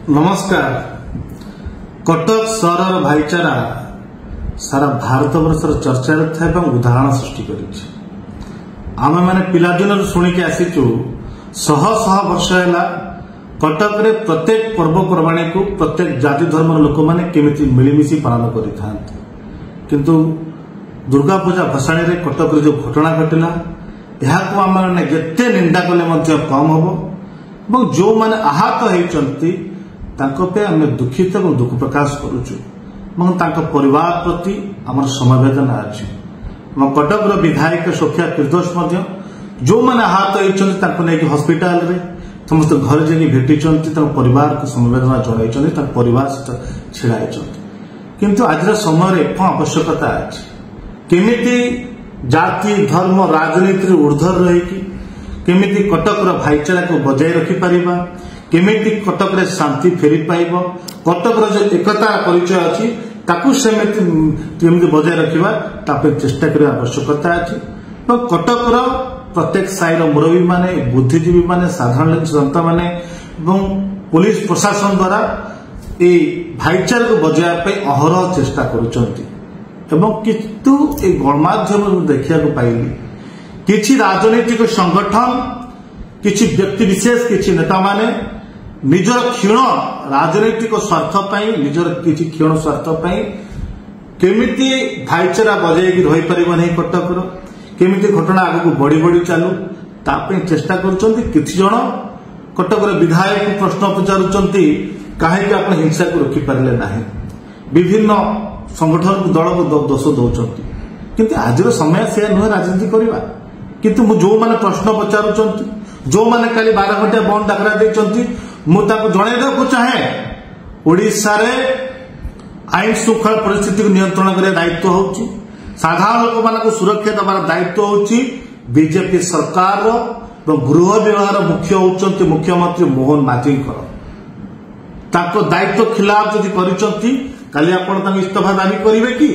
नमस्कार। कटक सहर भाईचारा सारा भारत वर्षर चर्चा था उदाहरण सृष्टि आम मैंने पिलादिन शुणिकी आसीचु शह शह वर्ष है कटक रे प्रत्येक पर्वपर्वाणी को प्रत्येक जाति धर्म लोक मैंने केमिति मिलिमिशि पालन करिथा किंतु दुर्गा पूजा भसाणी रे कटक रे जो घटना घटिला यहाको आम मैंने जेते निंदा कले कम हम जो मैंने आहत होती आम दुखित और दुख प्रकाश करुचु परिवार प्रति आम समवेदना अच्छी कटक विधायक सोफिया किर्दोस जो मैंने आहत होती हस्पिटाल रे समस्त घर जाकि भेटी परिवार को समवेदना जन परिवार सहित छिड़ा किंतु आज समय कौन आवश्यकता अच्छी केमिति जाति धर्म राजनीति ऊर्ध्वर रही केमिति कटक भाईचारा को बजाय रखिपर केमिति कटक रे शांति फेरी पाइब कटक जो एकता परिचय अच्छी केमिति बजाय रखा चेष्टा करने आवश्यकता अच्छी कटक प्रत्येक साइर मुरबी माने बुद्धिजीवी माने साधारण जनता माने पुलिस प्रशासन द्वारा ये भाईचारा को बजाय अहरह चेष्टा करुचंती किंतु ये गणमाध्यम देखा पाइली किछि राजनीतिक संगठन किछि व्यक्ति विशेष किछि नेता माने निजर क्षीण राजनीतिक स्वार्थ पाई निजर किछि क्षीण स्वार्थ पाई केमिति भाईचारा बजाय रही परिबो नहीं कटक केमिति घटना आगु बढ़ी बढ़ी चालू तापे चेष्टा करुचंती किछि जण कटक विधायक प्रश्न पचारुचंती काहे आपण हिंसा को रोकी पारले नाही विभिन्न संगठन दल को दोष दौरान किंतु आज समय से नुहे राजनीति करवा किंतु जो मैंने प्रश्न पचारुचंती जो मैंने काली 12 घंटा बंद डाकरा देचंती जनइबा चाहे ओडिशा रे आईन श्रृंखला परिस्थिति को नियंत्रण करने दायित्व होची साधारण लोक मान सुरक्षा देवार दायित्व होची बीजेपी सरकार गृह विभाग मुख्य होचंती मुख्यमंत्री मोहन माझीकर ताको दायित्व खिलाफ जदि करिसंती काली आपण इस्तीफा दाबी करिवे कि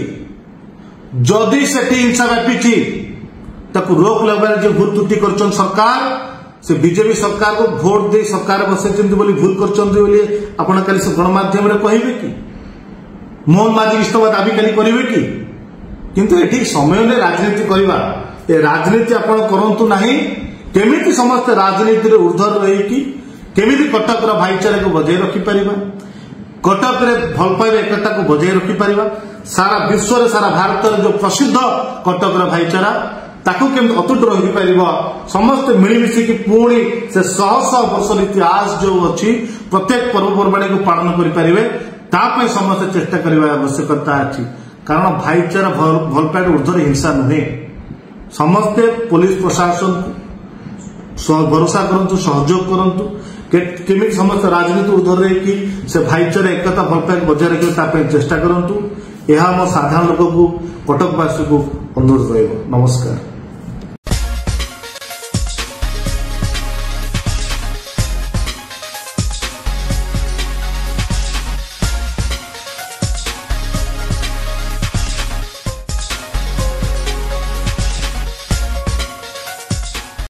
जदि सेठी हिंसा व्यापी ताकू रोक लगार जो भूल त्रुटि कर सरकार से बीजेपी सरकार को भोट दे सरकार बसई भूल कर गणमाध्यम कहे कि मोहन माझी इस्तीफा दाबी काली करेंगे कि किंतु ये समय ने राजनीति करवा ए राजनीति आपण करंतु नहीं केमिति समस्त राजनीति रे ऊर्ध्वर रही केमिति कटक भाईचारा को बजाय रखिपर कटक रे भल पाइबा एकता को बजाय रखिपर सारा विश्व रे सारा भारत रे जो प्रसिद्ध कटक भाईचारा ताकू केमती अतुट रही पार समस्त मिलमिशिकी पुणी से शह शह वर्ष इतिहास जो अच्छी प्रत्येक पर्वपर्वाणी को पालन करें समस्त चेष्टा करने आवश्यकता अच्छी कारण भाईचारा भल पाइबा ऊर्ध्वर हिंसा नुहे समस्ते पुलिस प्रशासन भरोसा करंतु सहयोग करंतु केमी समस्त राजनीति ऊर्ध्वर रही से भाईचारा एकता भल पाइबा बजाय रखिए चेष्टा करंतु यह साधारण लोक को कटकवासी को अनुरोध रहा। नमस्कार।